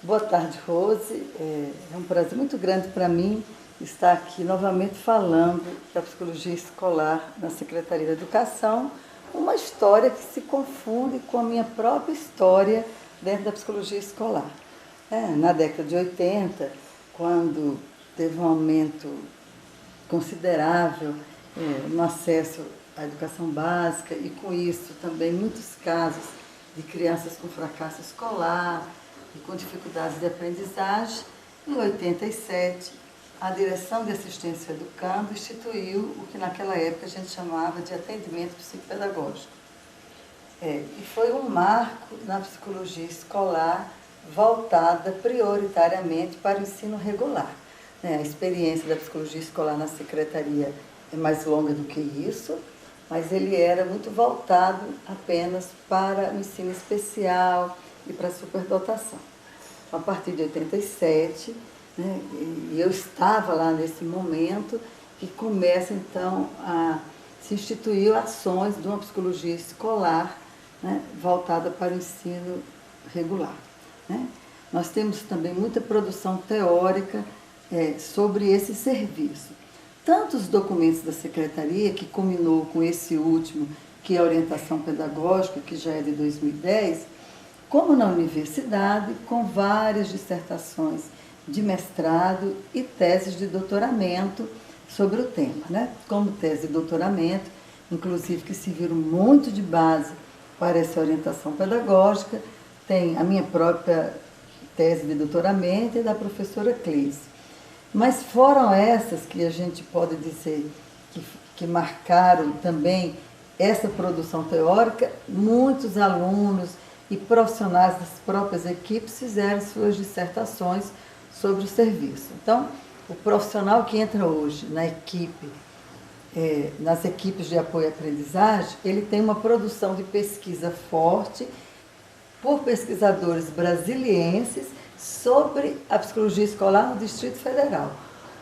Boa tarde, Rose. É um prazer muito grande para mim estar aqui novamente falando da psicologia escolar na Secretaria da Educação, uma história que se confunde com a minha própria história dentro da psicologia escolar. Na década de 80, quando teve um aumento considerável no acesso à educação básica e com isso também muitos casos de crianças com fracasso escolar e com dificuldades de aprendizagem, em 87 a Direção de Assistência Educando instituiu o que naquela época a gente chamava de atendimento psicopedagógico. E foi um marco na psicologia escolar voltada prioritariamente para o ensino regular. A experiência da psicologia escolar na secretaria é mais longa do que isso, mas ele era muito voltado apenas para o ensino especial e para a superdotação. A partir de 87, e eu estava lá nesse momento que começa então a se instituir ações de uma psicologia escolar, voltada para o ensino regular. Nós temos também muita produção teórica sobre esse serviço. Tanto os documentos da Secretaria, que culminou com esse último, que é a orientação pedagógica, que já é de 2010, como na universidade, com várias dissertações de mestrado e teses de doutoramento sobre o tema. Como tese de doutoramento, inclusive que serviram muito de base para essa orientação pedagógica, tem a minha própria tese de doutoramento e da professora Cleise. Mas foram essas que a gente pode dizer que marcaram também essa produção teórica. Muitos alunos e profissionais das próprias equipes fizeram suas dissertações sobre o serviço. Então, o profissional que entra hoje na equipe, nas equipes de apoio à aprendizagem, ele tem uma produção de pesquisa forte por pesquisadores brasilienses sobre a psicologia escolar no Distrito Federal.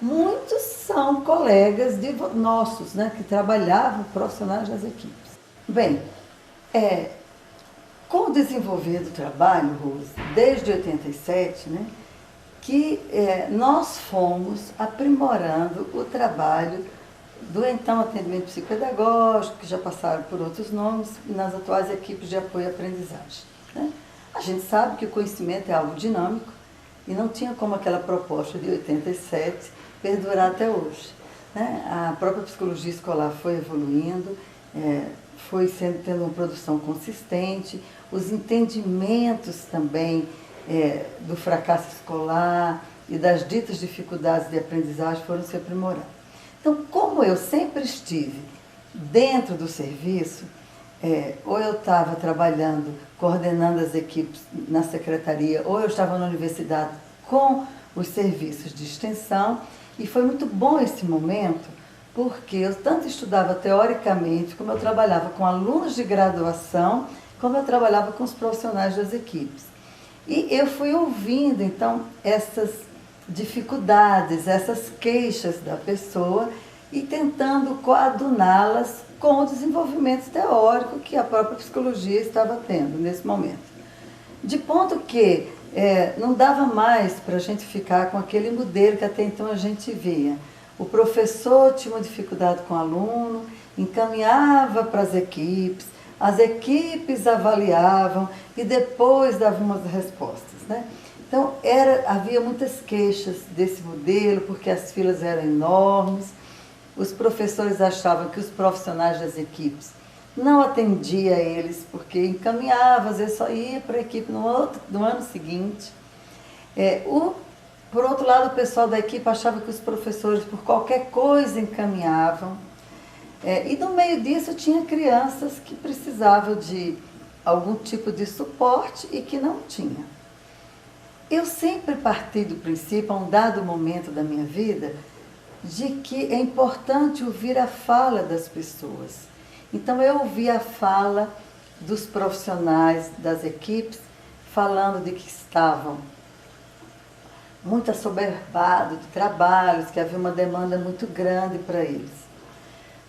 Muitos são colegas nossos, que trabalhavam profissionais das equipes. Bem, com o desenvolver do trabalho, Rose, desde 87, que nós fomos aprimorando o trabalho do então atendimento psicopedagógico, que já passaram por outros nomes, nas atuais equipes de apoio à aprendizagem. A gente sabe que o conhecimento é algo dinâmico e não tinha como aquela proposta de 87 perdurar até hoje. A própria psicologia escolar foi evoluindo, foi tendo uma produção consistente, os entendimentos também do fracasso escolar e das ditas dificuldades de aprendizagem foram se aprimorando. Então, como eu sempre estive dentro do serviço, ou eu estava trabalhando, coordenando as equipes na secretaria, ou eu estava na universidade com os serviços de extensão, e foi muito bom esse momento, porque eu tanto estudava teoricamente, como eu trabalhava com alunos de graduação, como eu trabalhava com os profissionais das equipes. E eu fui ouvindo, então, essas dificuldades, essas queixas da pessoa e tentando coaduná-las com o desenvolvimento teórico que a própria psicologia estava tendo nesse momento. De ponto que não dava mais para a gente ficar com aquele modelo que até então a gente via. O professor tinha uma dificuldade com o aluno, encaminhava para as equipes avaliavam e depois davam umas respostas. Então, havia muitas queixas desse modelo, porque as filas eram enormes, os professores achavam que os profissionais das equipes não atendiam a eles, porque encaminhava, às vezes só ia para a equipe no ano seguinte. Por outro lado, o pessoal da equipe achava que os professores, por qualquer coisa, encaminhavam. E no meio disso tinha crianças que precisavam de algum tipo de suporte e que não tinha. Eu sempre parti do princípio, a um dado momento da minha vida, de que é importante ouvir a fala das pessoas. Então eu ouvi a fala dos profissionais das equipes falando de que estavam muito assoberbados de trabalhos, que havia uma demanda muito grande para eles.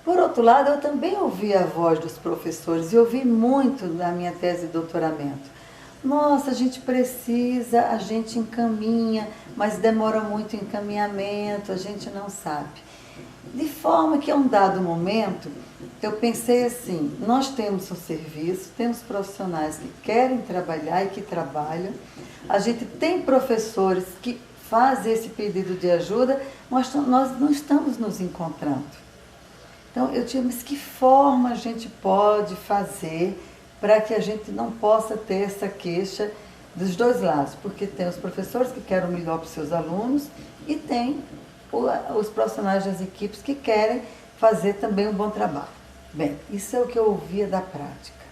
Por outro lado, eu também ouvi a voz dos professores e ouvi muito na minha tese de doutoramento. nossa, a gente precisa, a gente encaminha, mas demora muito o encaminhamento, a gente não sabe. De forma que, a um dado momento, eu pensei assim, nós temos um serviço, temos profissionais que querem trabalhar e que trabalham, a gente tem professores que fazem esse pedido de ajuda, mas nós não estamos nos encontrando. Então, eu tinha, mas que forma a gente pode fazer para que a gente não possa ter essa queixa dos dois lados? Porque tem os professores que querem o melhor para os seus alunos e tem os profissionais das equipes que querem fazer também um bom trabalho. Bem, isso é o que eu ouvia da prática.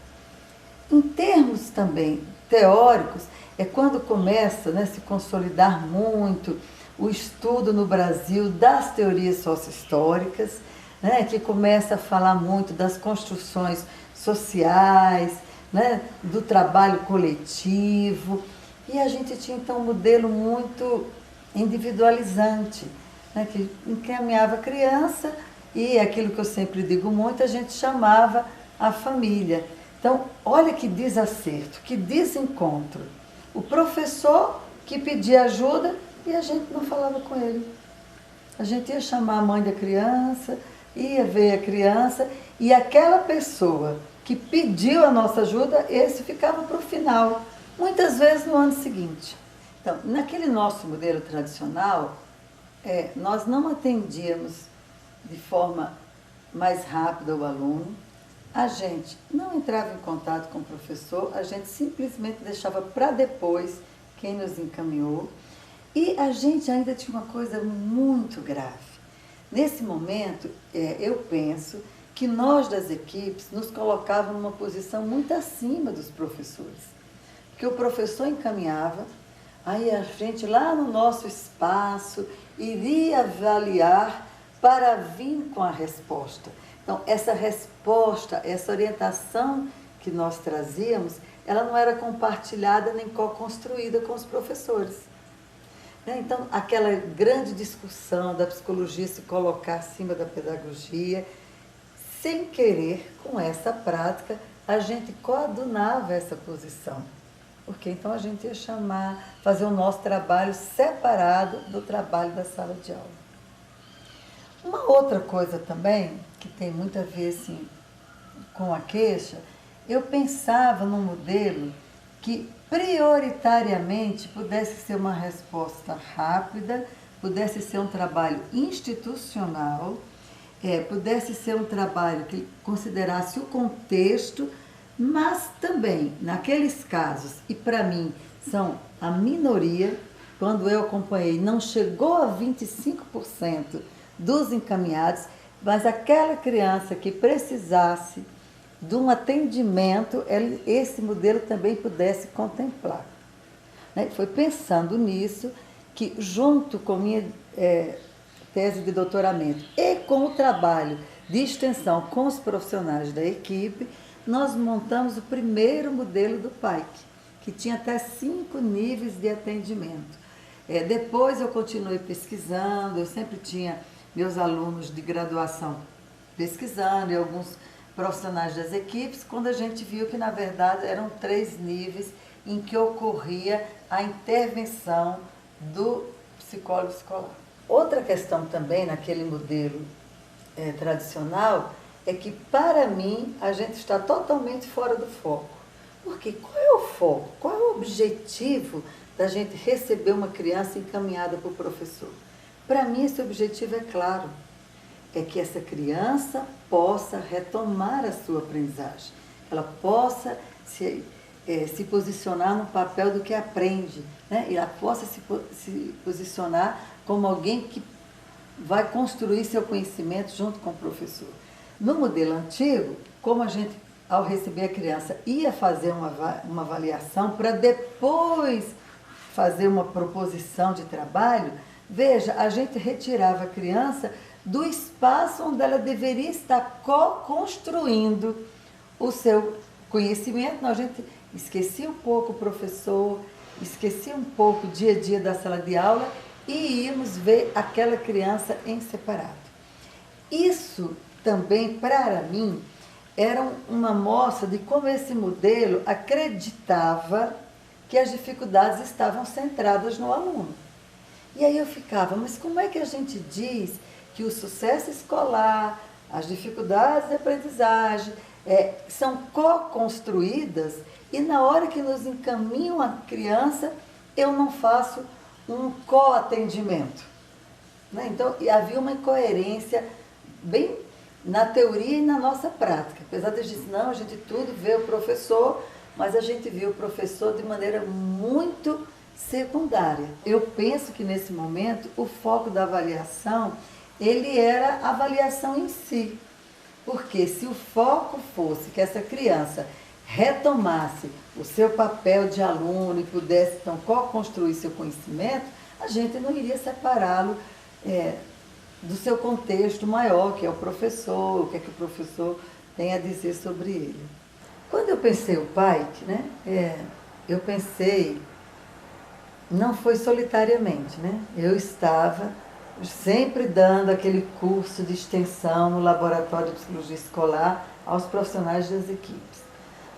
Em termos também teóricos, é quando começa, né, a se consolidar muito o estudo no Brasil das teorias sociohistóricas, né, que começa a falar muito das construções sociais, né, do trabalho coletivo. E a gente tinha então um modelo muito individualizante, né, que encaminhava a criança e aquilo que eu sempre digo muito, a gente chamava a família. Então, olha que desacerto, que desencontro. O professor que pedia ajuda e a gente não falava com ele. A gente ia chamar a mãe da criança, ia ver a criança e aquela pessoa que pediu a nossa ajuda, esse ficava para o final, muitas vezes no ano seguinte. Então, naquele nosso modelo tradicional, nós não atendíamos de forma mais rápida o aluno, a gente não entrava em contato com o professor, a gente simplesmente deixava para depois quem nos encaminhou. E a gente ainda tinha uma coisa muito grave. Nesse momento, eu penso que nós das equipes nos colocávamos numa posição muito acima dos professores. Porque o professor encaminhava, aí a gente lá no nosso espaço iria avaliar para vir com a resposta. Então, essa resposta, essa orientação que nós trazíamos, ela não era compartilhada nem co-construída com os professores. Então, aquela grande discussão da psicologia se colocar acima da pedagogia, sem querer, com essa prática, a gente coadunava essa posição. Porque então a gente ia fazer o nosso trabalho separado do trabalho da sala de aula. Uma outra coisa também, que tem muito a ver assim, com a queixa, eu pensava num modelo que prioritariamente pudesse ser uma resposta rápida, pudesse ser um trabalho institucional, pudesse ser um trabalho que considerasse o contexto, mas também, naqueles casos, e para mim são a minoria, quando eu acompanhei, não chegou a 25% dos encaminhados, mas aquela criança que precisasse de um atendimento, esse modelo também pudesse contemplar. Foi pensando nisso que, junto com minha tese de doutoramento e com o trabalho de extensão com os profissionais da equipe, nós montamos o primeiro modelo do PAIC, que tinha até 5 níveis de atendimento. Depois eu continuei pesquisando, eu sempre tinha meus alunos de graduação pesquisando e alguns profissionais das equipes, quando a gente viu que, na verdade, eram 3 níveis em que ocorria a intervenção do psicólogo escolar. Outra questão também, naquele modelo tradicional, é que, para mim, a gente está totalmente fora do foco. Porque qual é o foco? Qual é o objetivo da gente receber uma criança encaminhada para o professor? Para mim, esse objetivo é claro. É que essa criança possa retomar a sua aprendizagem. Ela possa se posicionar no papel do que aprende, né? E ela possa se posicionar como alguém que vai construir seu conhecimento junto com o professor. No modelo antigo, como a gente, ao receber a criança, ia fazer uma avaliação para depois fazer uma proposição de trabalho, veja, a gente retirava a criança do espaço onde ela deveria estar co-construindo o seu conhecimento. A gente esquecia um pouco o professor, esquecia um pouco o dia a dia da sala de aula e íamos ver aquela criança em separado. Isso também, para mim, era uma mostra de como esse modelo acreditava que as dificuldades estavam centradas no aluno. E aí eu ficava, mas como é que a gente diz que o sucesso escolar, as dificuldades de aprendizagem são co-construídas e na hora que nos encaminham a criança, eu não faço um co-atendimento? Né? Então, havia uma incoerência bem na teoria e na nossa prática. Apesar de dizer, não, a gente tudo vê o professor, mas a gente vê o professor de maneira muito secundária. Eu penso que nesse momento o foco da avaliação, ele era a avaliação em si. Porque se o foco fosse que essa criança retomasse o seu papel de aluno e pudesse então co-construir seu conhecimento, a gente não iria separá-lo do seu contexto maior, que é o professor, o que é que o professor tem a dizer sobre ele. Quando eu pensei o PAIC, né, eu pensei, não foi solitariamente, né? Eu estava sempre dando aquele curso de extensão no Laboratório de Psicologia Escolar aos profissionais das equipes.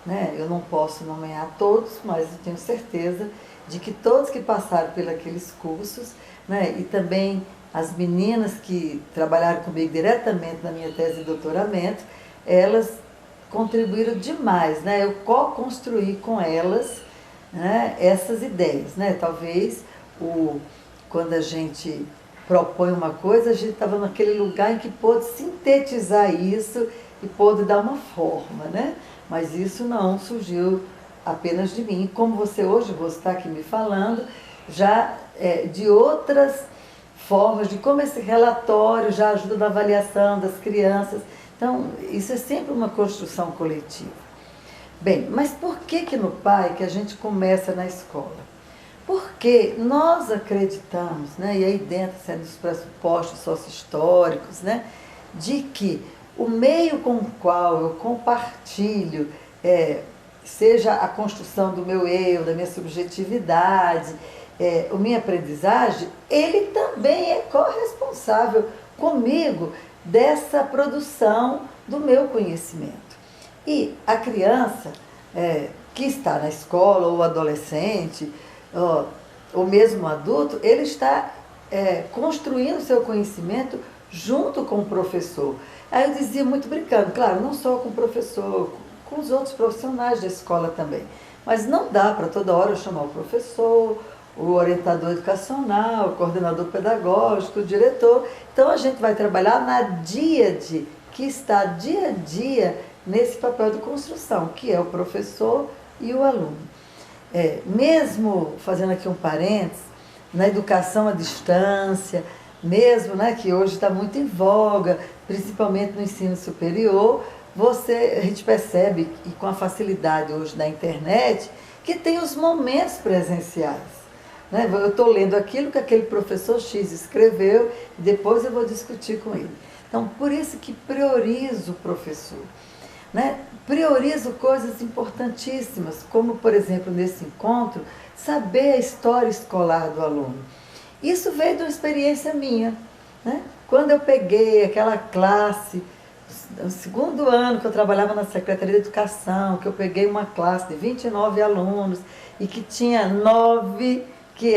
Né? Eu não posso nomear todos, mas eu tenho certeza de que todos que passaram pelos cursos, né, e também as meninas que trabalharam comigo diretamente na minha tese de doutoramento, elas contribuíram demais, né? Eu co-construí com elas, né, essas ideias. Né? Talvez quando a gente propõe uma coisa, a gente estava naquele lugar em que pôde sintetizar isso e pôde dar uma forma, né? Mas isso não surgiu apenas de mim. Como você hoje está aqui me falando, já de outras formas, de como esse relatório já ajuda na avaliação das crianças. Então, isso é sempre uma construção coletiva. Bem, mas por que no PAIC a gente começa na escola? Porque nós acreditamos, né, e aí dentro sendo os pressupostos sócio-históricos, né, de que o meio com o qual eu compartilho, seja a construção do meu eu, da minha subjetividade, a minha aprendizagem, ele também é corresponsável comigo dessa produção do meu conhecimento. E a criança que está na escola, ou adolescente, ou mesmo adulto, ele está construindo seu conhecimento junto com o professor. Aí eu dizia muito brincando, claro, não só com o professor, com os outros profissionais da escola também. Mas não dá para toda hora eu chamar o professor, o orientador educacional, o coordenador pedagógico, o diretor. Então a gente vai trabalhar na díade, que está dia a dia nesse papel de construção, que é o professor e o aluno. Mesmo fazendo aqui um parênteses, na educação à distância, mesmo, né, que hoje está muito em voga, principalmente no ensino superior, a gente percebe, e com a facilidade hoje da internet, que tem os momentos presenciais. Né? Eu estou lendo aquilo que aquele professor X escreveu e depois eu vou discutir com ele. Então, por isso que priorizo o professor. Né? Priorizo coisas importantíssimas, como, por exemplo, nesse encontro, saber a história escolar do aluno. Isso veio de uma experiência minha. Né? Quando eu peguei aquela classe, no segundo ano que eu trabalhava na Secretaria de Educação, que eu peguei uma classe de 29 alunos e que tinha 9 que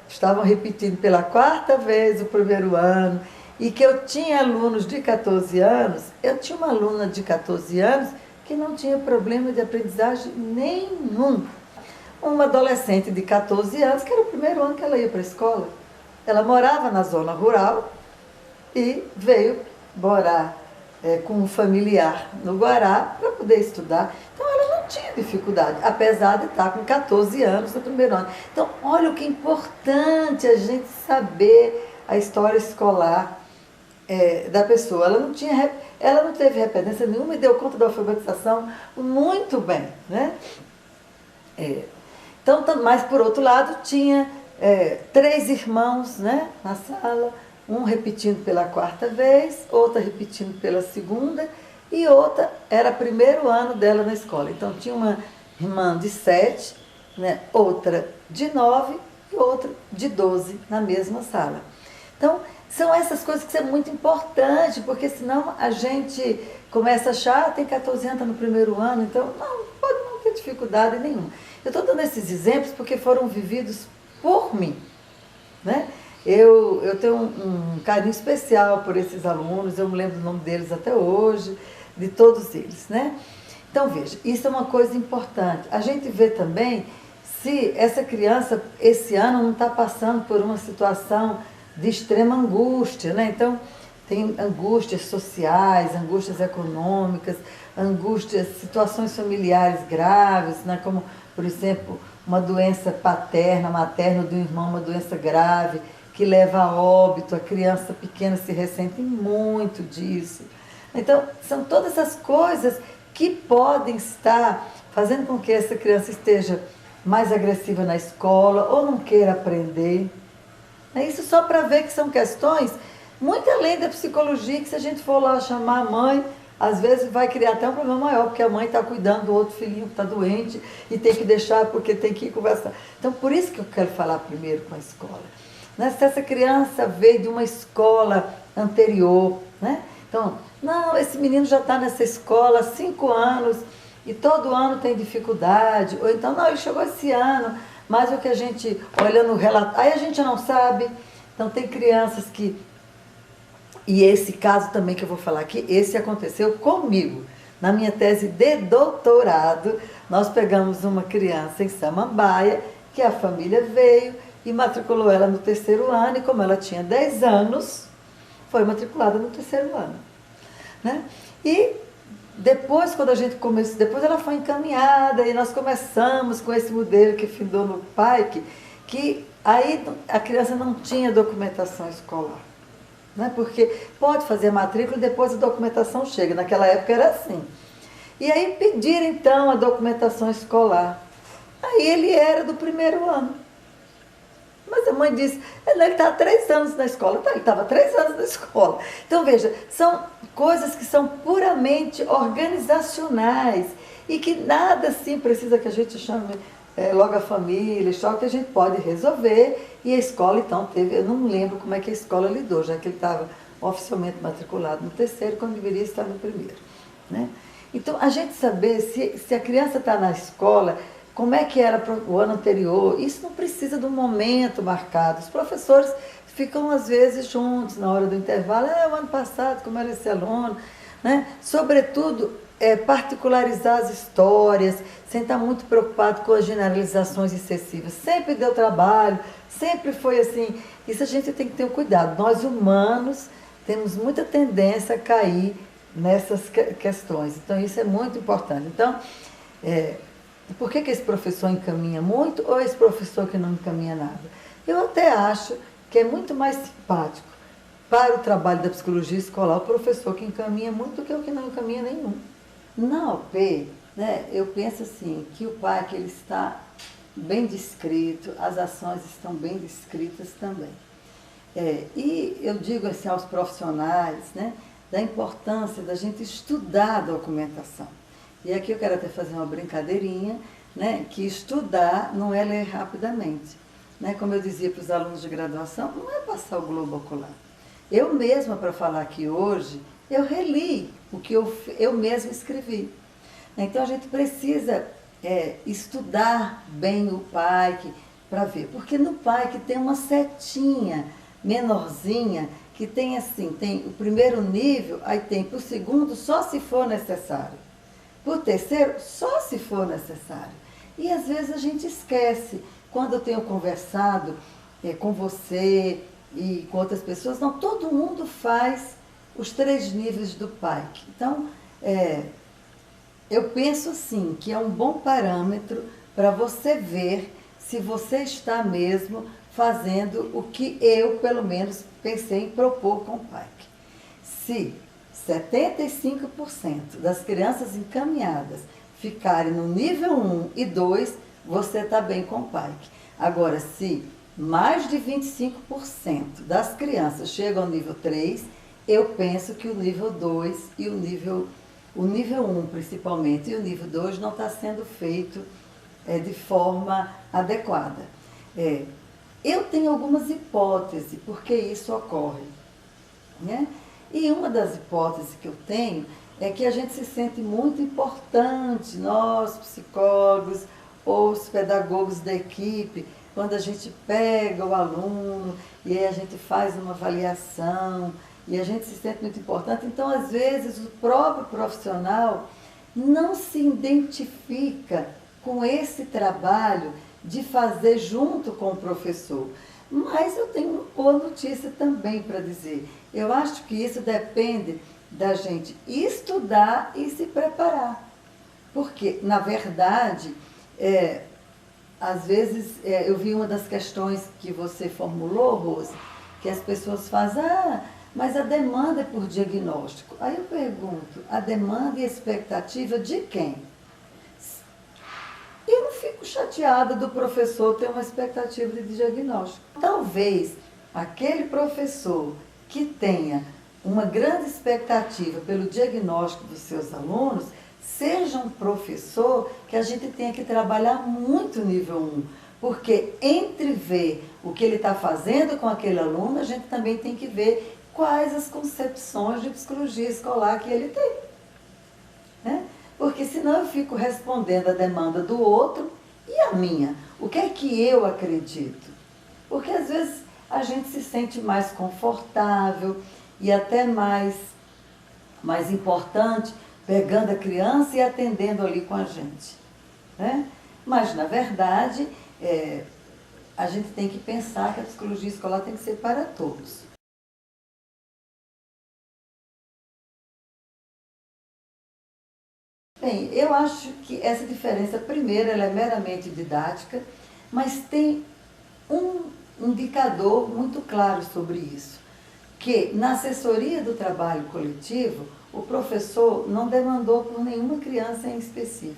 estavam repetindo pela 4ª vez o primeiro ano, e que eu tinha alunos de 14 anos, eu tinha uma aluna de 14 anos que não tinha problema de aprendizagem nenhum. Uma adolescente de 14 anos, que era o primeiro ano que ela ia para a escola. Ela morava na zona rural e veio morar com um familiar no Guará para poder estudar. Então ela não tinha dificuldade, apesar de estar com 14 anos no primeiro ano. Então, olha o que é importante a gente saber a história escolar da pessoa. Ela não teve repetência nenhuma e deu conta da alfabetização muito bem. Né? Então, mas por outro lado, tinha 3 irmãos, né, na sala, um repetindo pela 4ª vez, outra repetindo pela 2ª e outra era o primeiro ano dela na escola. Então tinha uma irmã de 7, né, outra de 9 e outra de 12 na mesma sala. Então são essas coisas que são muito importantes, porque senão a gente começa a achar, tem 14 anos, está no primeiro ano, então não pode não ter dificuldade nenhuma. Eu estou dando esses exemplos porque foram vividos por mim, né? Eu tenho um carinho especial por esses alunos, eu me lembro do nome deles até hoje, de todos eles, né? Então, veja, isso é uma coisa importante. A gente vê também se essa criança, esse ano, não está passando por uma situação de extrema angústia, né? Então, tem angústias sociais, angústias econômicas, angústias, situações familiares graves, né? Como, por exemplo, uma doença paterna, materna do irmão, uma doença grave, que leva a óbito, a criança pequena se ressente muito disso. Então, são todas essas coisas que podem estar fazendo com que essa criança esteja mais agressiva na escola ou não queira aprender. Isso só para ver que são questões muito além da psicologia, que se a gente for lá chamar a mãe, às vezes vai criar até um problema maior, porque a mãe está cuidando do outro filhinho que está doente e tem que deixar porque tem que ir conversar. Então, por isso que eu quero falar primeiro com a escola. Né? Se essa criança veio de uma escola anterior, né? Então, não, esse menino já está nessa escola há 5 anos e todo ano tem dificuldade, ou então, não, ele chegou esse ano, mas o que a gente olha no relatório, aí a gente não sabe. Então, tem crianças que, e esse caso também que eu vou falar aqui, esse aconteceu comigo. Na minha tese de doutorado, nós pegamos uma criança em Samambaia, que a família veio e matriculou ela no 3º ano, e como ela tinha 10 anos, foi matriculada no 3º ano. Né? E depois, quando a gente começou, depois ela foi encaminhada, e nós começamos com esse modelo que findou no PAIC, que aí a criança não tinha documentação escolar. Né? Porque pode fazer a matrícula e depois a documentação chega. Naquela época era assim. E aí pediram então a documentação escolar. Aí ele era do 1º ano. Mas a mãe disse, ele está há 3 anos na escola. Tá, ele estava há 3 anos na escola. Então, veja, são coisas que são puramente organizacionais e que nada assim precisa que a gente chame logo a família, só que a gente pode resolver. E a escola, então, teve, eu não lembro como é que a escola lidou, já que ele estava oficialmente matriculado no 3º, quando deveria estar no 1º. Né? Então, a gente saber se a criança está na escola, como é que era o ano anterior, isso não precisa de um momento marcado. Os professores ficam, às vezes, juntos na hora do intervalo. O ano passado, como era esse aluno? Né? Sobretudo, particularizar as histórias, sem estar muito preocupado com as generalizações excessivas. Sempre deu trabalho, sempre foi assim. Isso a gente tem que ter um cuidado. Nós, humanos, temos muita tendência a cair nessas questões. Então, isso é muito importante. Então, por que esse professor encaminha muito ou esse professor que não encaminha nada? Eu até acho que é muito mais simpático para o trabalho da psicologia escolar o professor que encaminha muito do que o que não encaminha nenhum. Na OP, né, eu penso assim, que o PAIC ele está bem descrito, as ações estão bem descritas também. E eu digo assim aos profissionais, né, da importância da gente estudar a documentação. E aqui eu quero até fazer uma brincadeirinha, né, que estudar não é ler rapidamente. Né? Como eu dizia para os alunos de graduação, não é passar o globo ocular. Eu mesma, para falar aqui hoje, eu reli o que eu mesma escrevi. Então, a gente precisa estudar bem o PAIC para ver. Porque no PAIC tem uma setinha menorzinha, que tem assim, tem o 1º nível, aí tem para o 2º, só se for necessário. Para o 3º, só se for necessário. E às vezes a gente esquece. Quando eu tenho conversado com você e com outras pessoas, não, todo mundo faz os 3 níveis do PAIC. Então, eu penso assim, que é um bom parâmetro para você ver se você está mesmo fazendo o que eu, pelo menos, pensei em propor com o PAIC. Se 75% das crianças encaminhadas ficarem no nível 1 e 2, você está bem com o PAIC. Agora, se mais de 25% das crianças chegam ao nível 3, eu penso que o nível 2 e o nível 1 principalmente, e o nível 2 não está sendo feito de forma adequada. Eu tenho algumas hipóteses por que isso ocorre. Né? E uma das hipóteses que eu tenho é que a gente se sente muito importante, nós, psicólogos, ou os pedagogos da equipe, quando a gente pega o aluno e aí a gente faz uma avaliação e a gente se sente muito importante. Então, às vezes, o próprio profissional não se identifica com esse trabalho de fazer junto com o professor. Mas eu tenho uma boa notícia também para dizer. Eu acho que isso depende da gente estudar e se preparar. Porque, na verdade, às vezes, eu vi uma das questões que você formulou, Rose, que as pessoas fazem, mas a demanda é por diagnóstico. Aí eu pergunto, a demanda e a expectativa de quem? Eu não fico chateada do professor ter uma expectativa de diagnóstico. Talvez aquele professor que tenha uma grande expectativa pelo diagnóstico dos seus alunos seja um professor que a gente tenha que trabalhar muito nível 1. Porque entre ver o que ele está fazendo com aquele aluno, a gente também tem que ver quais as concepções de psicologia escolar que ele tem. Né? Porque senão eu fico respondendo a demanda do outro e a minha. O que é que eu acredito? Porque às vezes a gente se sente mais confortável e até mais importante pegando a criança e atendendo ali com a gente. Né? Mas, na verdade, a gente tem que pensar que a psicologia escolar tem que ser para todos. Bem, eu acho que essa diferença, primeiro, ela é meramente didática, mas tem um indicador muito claro sobre isso, que na assessoria do trabalho coletivo, o professor não demandou por nenhuma criança em específico.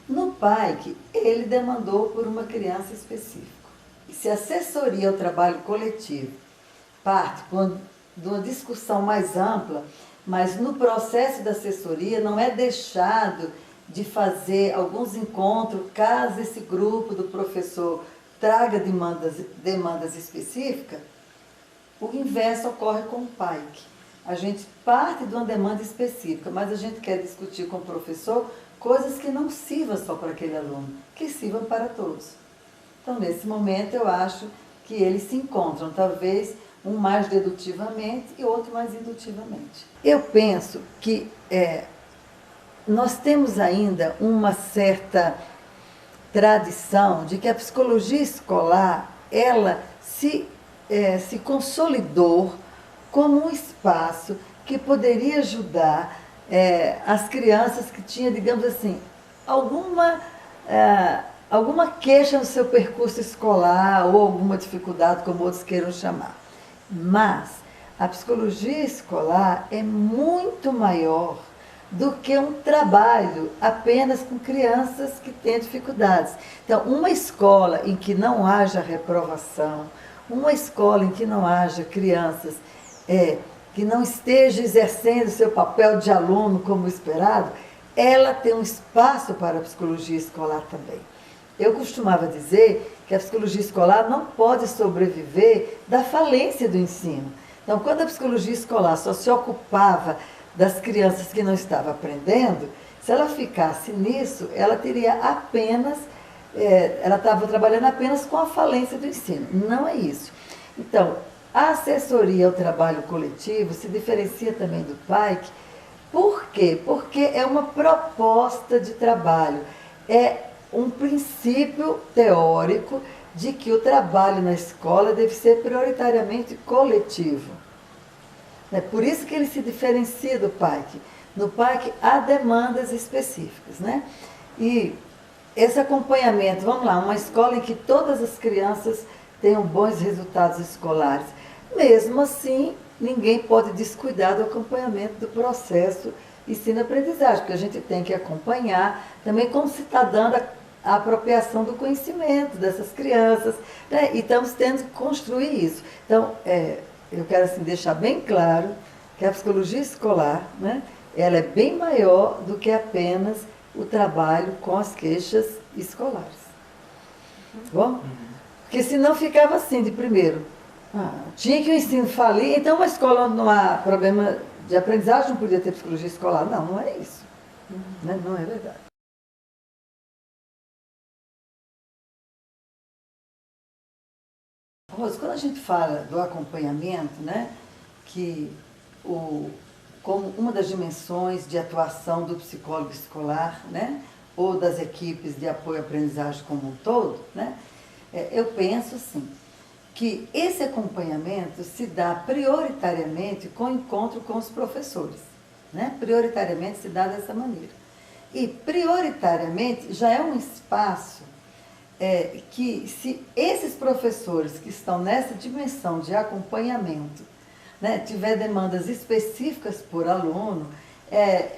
No PAIC, ele demandou por uma criança específica. E se a assessoria ao trabalho coletivo parte de uma discussão mais ampla, mas no processo da assessoria não é deixado de fazer alguns encontros, caso esse grupo do professor traga demandas específicas, o inverso ocorre com o PAIC. A gente parte de uma demanda específica, mas a gente quer discutir com o professor coisas que não sirvam só para aquele aluno, que sirvam para todos. Então, nesse momento, eu acho que eles se encontram, talvez um mais dedutivamente e outro mais indutivamente. Eu penso que nós temos ainda uma certa tradição de que a psicologia escolar, ela se consolidou como um espaço que poderia ajudar as crianças que tinham, digamos assim, alguma queixa no seu percurso escolar ou alguma dificuldade, como outros queiram chamar. Mas a psicologia escolar é muito maior do que um trabalho apenas com crianças que têm dificuldades. Então, uma escola em que não haja reprovação, uma escola em que não haja crianças que não estejam exercendo seu papel de aluno como esperado, ela tem um espaço para a psicologia escolar também. Eu costumava dizer que a psicologia escolar não pode sobreviver da falência do ensino. Então, quando a psicologia escolar só se ocupava das crianças que não estavam aprendendo, se ela ficasse nisso, ela teria apenas, ela estava trabalhando apenas com a falência do ensino. Não é isso. Então, a assessoria ao trabalho coletivo se diferencia também do PAIC. Por quê? Porque é uma proposta de trabalho, é um princípio teórico de que o trabalho na escola deve ser prioritariamente coletivo. É por isso que ele se diferencia do PAIC. No PAIC há demandas específicas, né? E esse acompanhamento, vamos lá, uma escola em que todas as crianças tenham bons resultados escolares. Mesmo assim, ninguém pode descuidar do acompanhamento do processo ensino-aprendizagem, porque a gente tem que acompanhar também como se está dando a apropriação do conhecimento dessas crianças, né? E estamos tendo que construir isso. Então, eu quero assim, deixar bem claro que a psicologia escolar, né, ela é bem maior do que apenas o trabalho com as queixas escolares. Bom? Porque senão ficava assim de primeiro. Tinha que o ensino falir, então uma escola onde não há problema de aprendizagem não podia ter psicologia escolar. Não, não é isso. Né? Não é verdade. Rose, quando a gente fala do acompanhamento, né, que o, como uma das dimensões de atuação do psicólogo escolar, né, ou das equipes de apoio à aprendizagem como um todo, né, eu penso assim, que esse acompanhamento se dá prioritariamente com o encontro com os professores, né? Prioritariamente se dá dessa maneira. E prioritariamente já é um espaço que se esses professores que estão nessa dimensão de acompanhamento, né, tiver demandas específicas por aluno,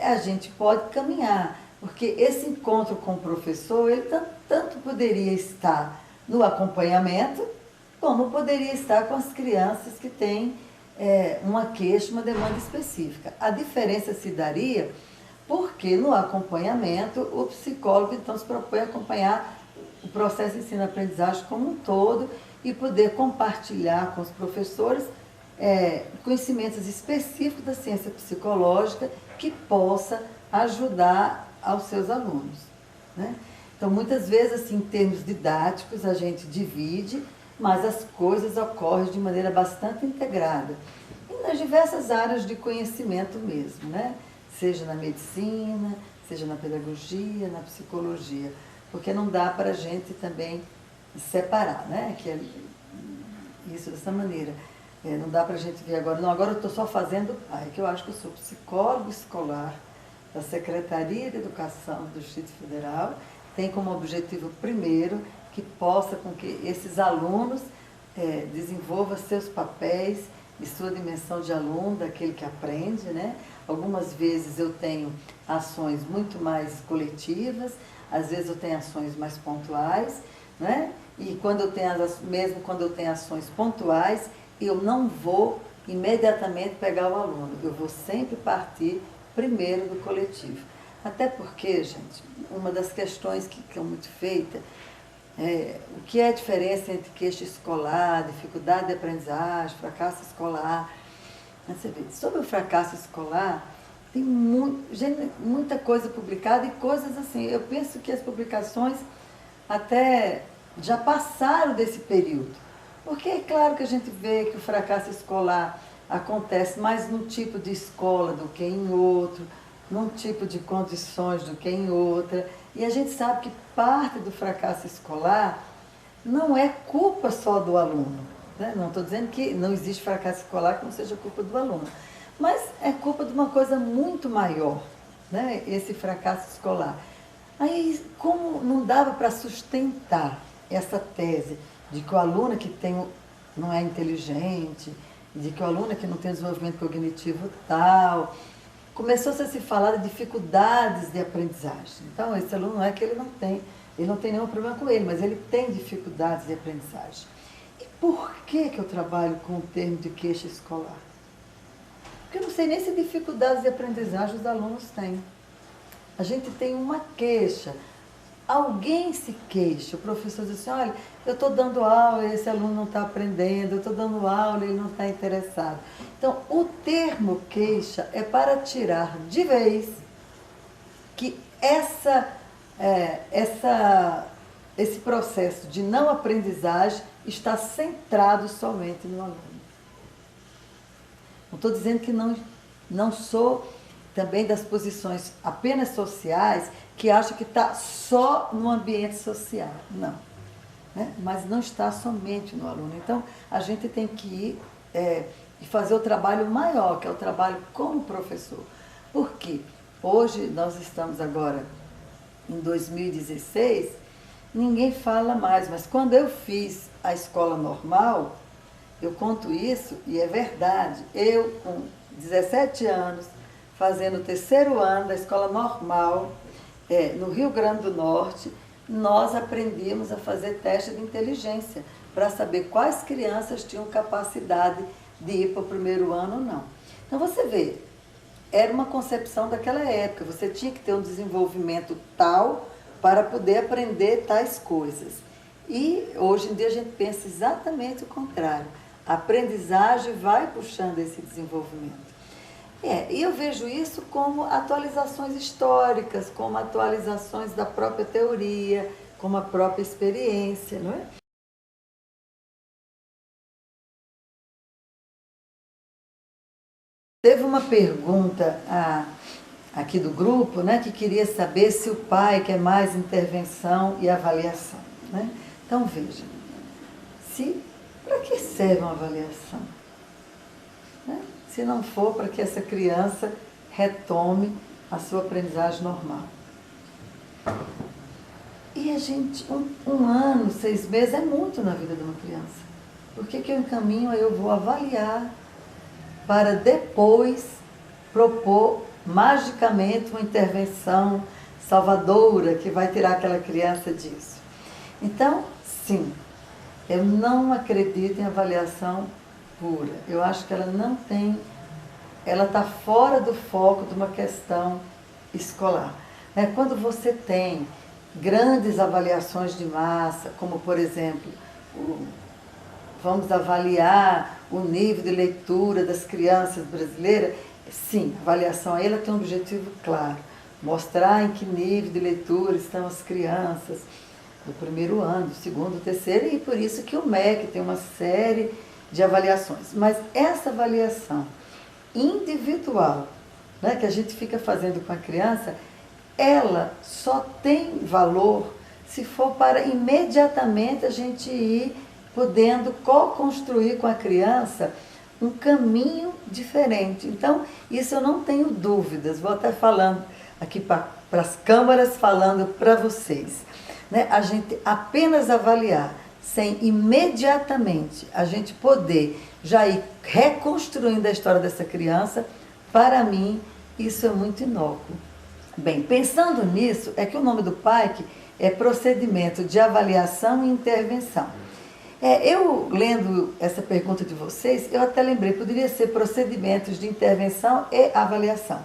a gente pode caminhar, porque esse encontro com o professor, ele tanto poderia estar no acompanhamento, como poderia estar com as crianças que têm uma queixa, uma demanda específica. A diferença se daria porque no acompanhamento o psicólogo então se propõe a acompanhar o processo de ensino-aprendizagem como um todo e poder compartilhar com os professores conhecimentos específicos da ciência psicológica que possa ajudar aos seus alunos, né? Então, muitas vezes, assim, em termos didáticos, a gente divide, mas as coisas ocorrem de maneira bastante integrada. E nas diversas áreas de conhecimento mesmo, né? Seja na medicina, seja na pedagogia, na psicologia. Porque não dá para a gente também separar, né? Que é isso dessa maneira. Não dá para a gente ver agora, não, agora eu estou só fazendo pai, que eu acho que eu sou psicólogo escolar da Secretaria de Educação do Distrito Federal, tem como objetivo primeiro que possa com que esses alunos desenvolvam seus papéis e sua dimensão de aluno, daquele que aprende, né? Algumas vezes eu tenho ações muito mais coletivas, às vezes eu tenho ações mais pontuais, né? E mesmo quando eu tenho ações pontuais, eu não vou imediatamente pegar o aluno, eu vou sempre partir primeiro do coletivo. Até porque, gente, uma das questões que é muito feita o que é a diferença entre queixa escolar, dificuldade de aprendizagem, fracasso escolar. Você vê, sobre o fracasso escolar, tem muita coisa publicada e coisas assim. Eu penso que as publicações até já passaram desse período. Porque é claro que a gente vê que o fracasso escolar acontece mais num tipo de escola do que em outro, num tipo de condições do que em outra. E a gente sabe que parte do fracasso escolar não é culpa só do aluno, né? Não estou dizendo que não existe fracasso escolar que não seja culpa do aluno, mas é culpa de uma coisa muito maior, né? Esse fracasso escolar. Aí, como não dava para sustentar essa tese de que o aluno que não é inteligente, de que o aluno que não tem desenvolvimento cognitivo tal, começou-se a se falar de dificuldades de aprendizagem. Então, esse aluno não é que ele não tem nenhum problema com ele, mas ele tem dificuldades de aprendizagem. E por que eu trabalho com o termo de queixa escolar? Porque eu não sei nem se dificuldades de aprendizagem os alunos têm. A gente tem uma queixa. Alguém se queixa, o professor diz assim, olha, eu estou dando aula e esse aluno não está aprendendo, eu estou dando aula e ele não está interessado. Então, o termo queixa é para tirar de vez que esse processo de não aprendizagem está centrado somente no aluno. Não estou dizendo que não sou também das posições apenas sociais, que acha que está só no ambiente social. Não. Né? Mas não está somente no aluno. Então, a gente tem que ir e fazer o trabalho maior, que é o trabalho como professor. Por quê? Hoje, nós estamos agora em 2016, ninguém fala mais, mas quando eu fiz a escola normal, eu conto isso e é verdade. Eu, com 17 anos, fazendo o terceiro ano da escola normal, no Rio Grande do Norte, nós aprendíamos a fazer teste de inteligência para saber quais crianças tinham capacidade de ir para o primeiro ano ou não. Então você vê, era uma concepção daquela época, você tinha que ter um desenvolvimento tal para poder aprender tais coisas. E hoje em dia a gente pensa exatamente o contrário. A aprendizagem vai puxando esse desenvolvimento. E eu vejo isso como atualizações históricas, como atualizações da própria teoria, como a própria experiência, não é? Teve uma pergunta aqui do grupo, né, que queria saber se o pai quer mais intervenção e avaliação, né? Então, veja, para que serve uma avaliação? Né? Se não for para que essa criança retome a sua aprendizagem normal. E a gente, um ano, 6 meses é muito na vida de uma criança. Por que eu encaminho, aí eu vou avaliar para depois propor magicamente uma intervenção salvadora que vai tirar aquela criança disso? Então, sim, eu não acredito em avaliação pura. Eu acho que ela não tem, ela está fora do foco de uma questão escolar. Quando você tem grandes avaliações de massa, como por exemplo, vamos avaliar o nível de leitura das crianças brasileiras, sim, a avaliação ela tem um objetivo claro, mostrar em que nível de leitura estão as crianças do primeiro ano, do segundo, do terceiro, e por isso que o MEC tem uma série de avaliações. Mas essa avaliação individual, né, que a gente fica fazendo com a criança, ela só tem valor se for para imediatamente a gente ir podendo co-construir com a criança um caminho diferente. Então, isso eu não tenho dúvidas, vou até falando aqui para as câmaras, falando para vocês. Né? A gente apenas avaliar, sem imediatamente a gente poder já ir reconstruindo a história dessa criança, para mim, isso é muito inócuo. Bem, pensando nisso, é que o nome do PAIC é Procedimento de Avaliação e Intervenção. Eu, lendo essa pergunta de vocês, eu até lembrei, poderia ser Procedimentos de Intervenção e Avaliação.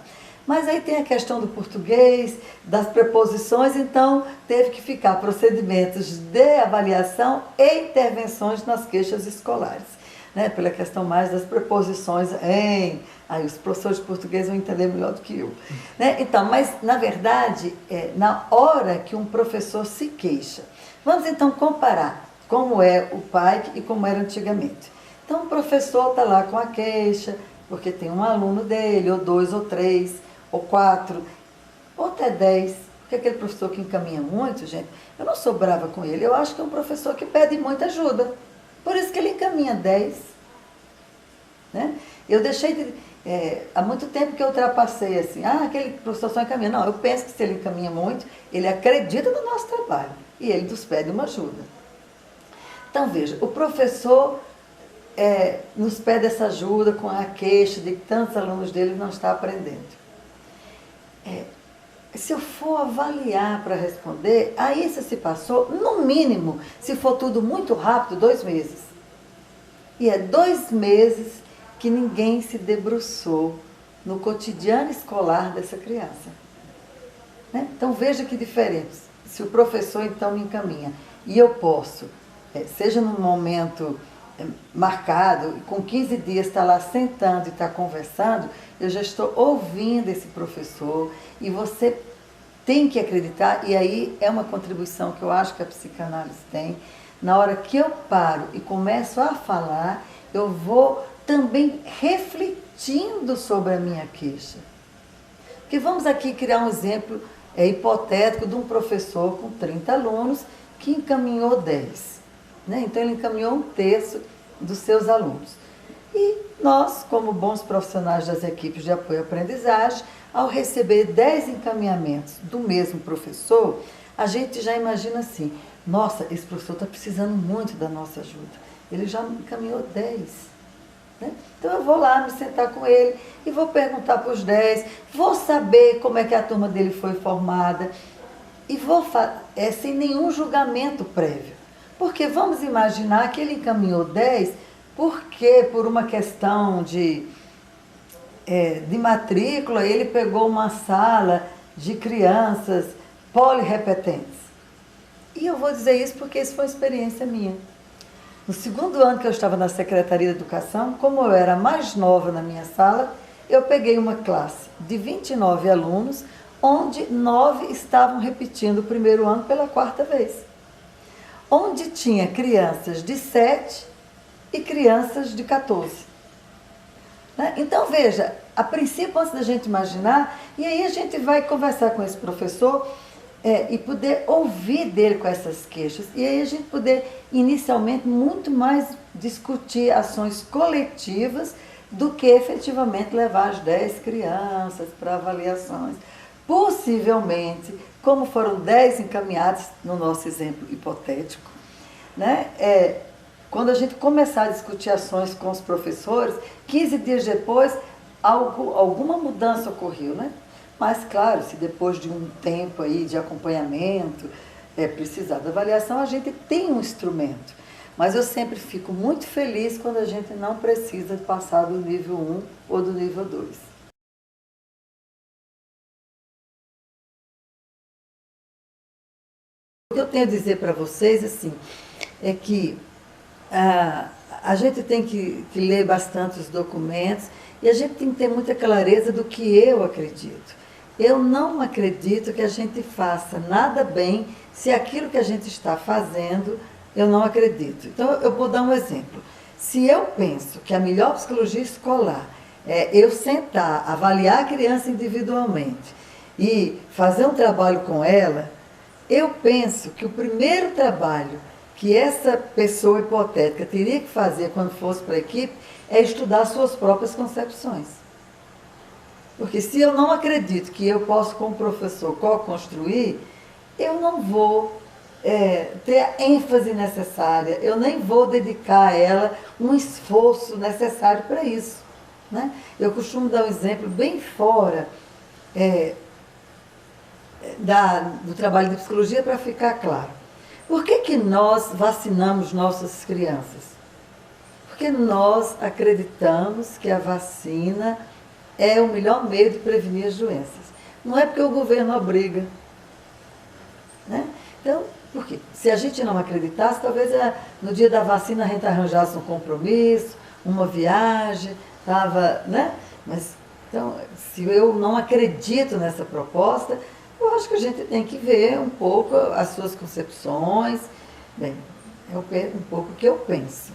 Mas aí tem a questão do português, das preposições, então teve que ficar Procedimentos de Avaliação e Intervenções nas queixas escolares. Né? Pela questão mais das preposições em... Aí os professores de português vão entender melhor do que eu. Né? Então, mas na verdade, na hora que um professor se queixa, vamos então comparar como é o PAIC e como era antigamente. Então o professor está lá com a queixa, porque tem um aluno dele, ou 2, ou 3, ou 4, ou até 10, porque aquele professor que encaminha muito, gente, eu não sou brava com ele, eu acho que é um professor que pede muita ajuda, por isso que ele encaminha 10. Né? Eu deixei de... há muito tempo que eu ultrapassei assim, aquele professor só encaminha. Não, eu penso que se ele encaminha muito, ele acredita no nosso trabalho e ele nos pede uma ajuda. Então veja, o professor nos pede essa ajuda com a queixa de que tantos alunos dele não estão aprendendo. Se eu for avaliar para responder, aí se passou, no mínimo, se for tudo muito rápido, 2 meses. E 2 meses que ninguém se debruçou no cotidiano escolar dessa criança. Né? Então veja que diferença. Se o professor então me encaminha e eu posso, seja num momento marcado, com 15 dias está lá sentando e está conversando, eu já estou ouvindo esse professor e você tem que acreditar, e aí é uma contribuição que eu acho que a psicanálise tem, na hora que eu paro e começo a falar, eu vou também refletindo sobre a minha queixa. Porque vamos aqui criar um exemplo hipotético de um professor com 30 alunos que encaminhou 10. Né? Então, ele encaminhou 1/3 dos seus alunos. E nós, como bons profissionais das equipes de apoio à aprendizagem, ao receber 10 encaminhamentos do mesmo professor, a gente já imagina assim, nossa, esse professor está precisando muito da nossa ajuda. Ele já encaminhou 10. Né? Então eu vou lá me sentar com ele e vou perguntar para os 10, vou saber como é que a turma dele foi formada e vou sem nenhum julgamento prévio. Porque vamos imaginar que ele encaminhou 10 porque por uma questão de matrícula ele pegou uma sala de crianças polirrepetentes. E eu vou dizer isso porque isso foi uma experiência minha. No 2º ano que eu estava na Secretaria de Educação, como eu era mais nova na minha sala, eu peguei uma classe de 29 alunos, onde 9 estavam repetindo o primeiro ano pela 4ª vez. Onde tinha crianças de 7 e crianças de 14. né? Então, veja, a princípio, antes da gente imaginar, e aí a gente vai conversar com esse professor e poder ouvir dele com essas queixas. E aí a gente poder, inicialmente, muito mais discutir ações coletivas do que efetivamente levar as 10 crianças para avaliações. Possivelmente, como foram 10 encaminhados no nosso exemplo hipotético, né? Quando a gente começar a discutir ações com os professores, 15 dias depois, alguma mudança ocorreu, né? Mas, claro, se depois de um tempo aí de acompanhamento precisar da avaliação, a gente tem um instrumento. Mas eu sempre fico muito feliz quando a gente não precisa passar do nível 1 ou do nível 2. O que eu tenho a dizer para vocês, assim, é que a gente tem que ler bastante os documentos e a gente tem que ter muita clareza do que eu acredito. Eu não acredito que a gente faça nada bem se aquilo que a gente está fazendo eu não acredito. Então, eu vou dar um exemplo. Se eu penso que a melhor psicologia escolar é eu sentar, avaliar a criança individualmente e fazer um trabalho com ela, eu penso que o primeiro trabalho que essa pessoa hipotética teria que fazer quando fosse para a equipe é estudar suas próprias concepções. Porque se eu não acredito que eu posso, como professor, co-construir, eu não vou ter a ênfase necessária, eu nem vou dedicar a ela um esforço necessário para isso, né? Eu costumo dar um exemplo bem fora do trabalho de psicologia para ficar claro. Por que nós vacinamos nossas crianças? Porque nós acreditamos que a vacina é o melhor meio de prevenir as doenças. Não é porque o governo obriga, né? Então, por quê? Se a gente não acreditasse, talvez no dia da vacina a gente arranjasse um compromisso, uma viagem, né? Mas, então, se eu não acredito nessa proposta, eu acho que a gente tem que ver um pouco as suas concepções. Bem, é um pouco o que eu penso.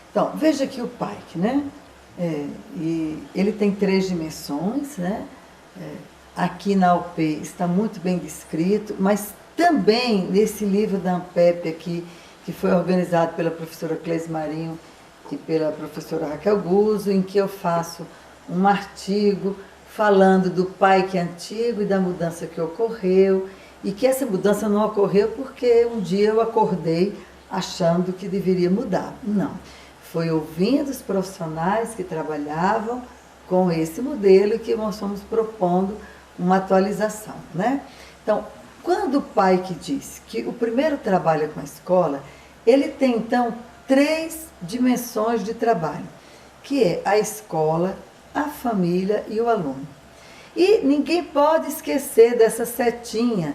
Então, veja aqui o Pike, né? E ele tem 3 dimensões, né? Aqui na UP está muito bem descrito, mas também nesse livro da Ampep aqui, que foi organizado pela professora Cleise Marinho e pela professora Raquel Guzzo, em que eu faço um artigo falando do Pike antigo e da mudança que ocorreu, e que essa mudança não ocorreu porque um dia eu acordei achando que deveria mudar. Não. Foi ouvindo os profissionais que trabalhavam com esse modelo que nós fomos propondo uma atualização, né? Então, quando o Pike diz que o primeiro trabalho é com a escola, ele tem, então, 3 dimensões de trabalho, que é a escola, a família e o aluno. E ninguém pode esquecer dessa setinha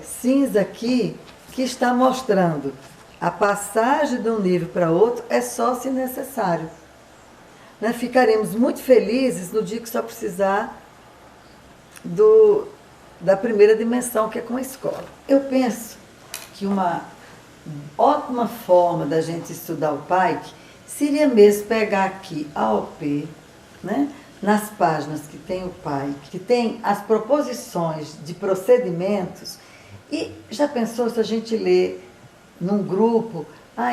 cinza aqui, que está mostrando a passagem de um nível para outro é só se necessário. Né? Ficaremos muito felizes no dia que só precisar da primeira dimensão, que é com a escola. Eu penso que uma ótima forma da gente estudar o Pike seria mesmo pegar aqui a OP, né? Nas páginas que tem o Pike, que tem as proposições de procedimentos, e já pensou se a gente lê num grupo,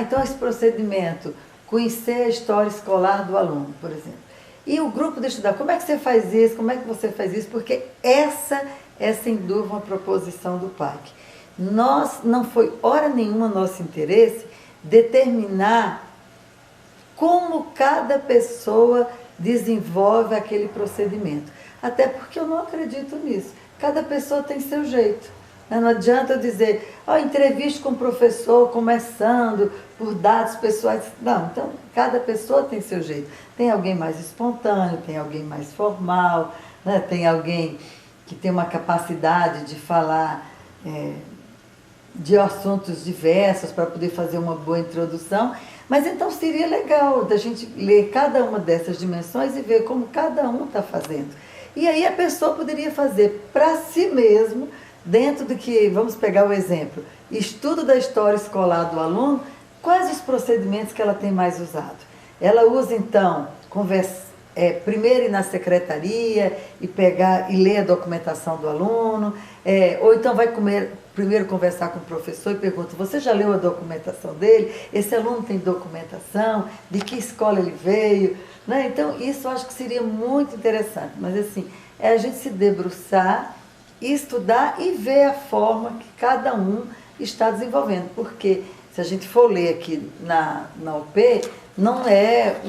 então esse procedimento, conhecer a história escolar do aluno, por exemplo. E o grupo de estudar, como é que você faz isso, como é que você faz isso, porque essa é sem dúvida uma proposição do Pike. Não foi hora nenhuma nosso interesse determinar como cada pessoa desenvolve aquele procedimento. Até porque eu não acredito nisso. Cada pessoa tem seu jeito. Não adianta eu dizer, entrevista com o professor começando por dados pessoais. Não, então cada pessoa tem seu jeito. Tem alguém mais espontâneo, tem alguém mais formal, né? Tem alguém que tem uma capacidade de falar de assuntos diversos para poder fazer uma boa introdução. Mas então seria legal da gente ler cada uma dessas dimensões e ver como cada um está fazendo. E aí a pessoa poderia fazer para si mesmo, dentro do que, vamos pegar o exemplo, estudo da história escolar do aluno, quais os procedimentos que ela tem mais usado? Ela usa, então, primeiro ir na secretaria e pegar e ler a documentação do aluno, ou então vai primeiro conversar com o professor e pergunta, você já leu a documentação dele? Esse aluno tem documentação? De que escola ele veio? Né? Então, isso eu acho que seria muito interessante, mas assim, é a gente se debruçar, estudar e ver a forma que cada um está desenvolvendo, porque se a gente for ler aqui na UP, não é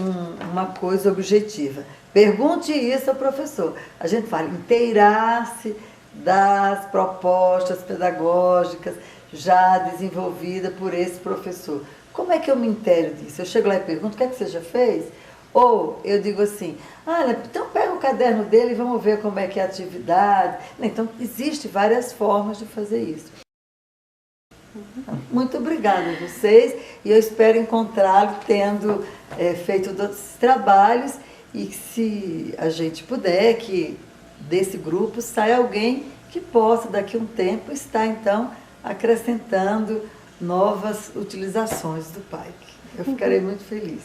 uma coisa objetiva. Pergunte isso ao professor. A gente fala inteirar-se das propostas pedagógicas já desenvolvidas por esse professor. Como é que eu me inteiro disso? Eu chego lá e pergunto, o que é que você já fez? Ou eu digo assim, então pega o caderno dele e vamos ver como é que é a atividade. Então, existem várias formas de fazer isso. Muito obrigada a vocês e eu espero encontrá-lo tendo feito outros trabalhos e que, se a gente puder, que desse grupo saia alguém que possa daqui a um tempo estar então acrescentando novas utilizações do PAIC. Eu ficarei muito feliz.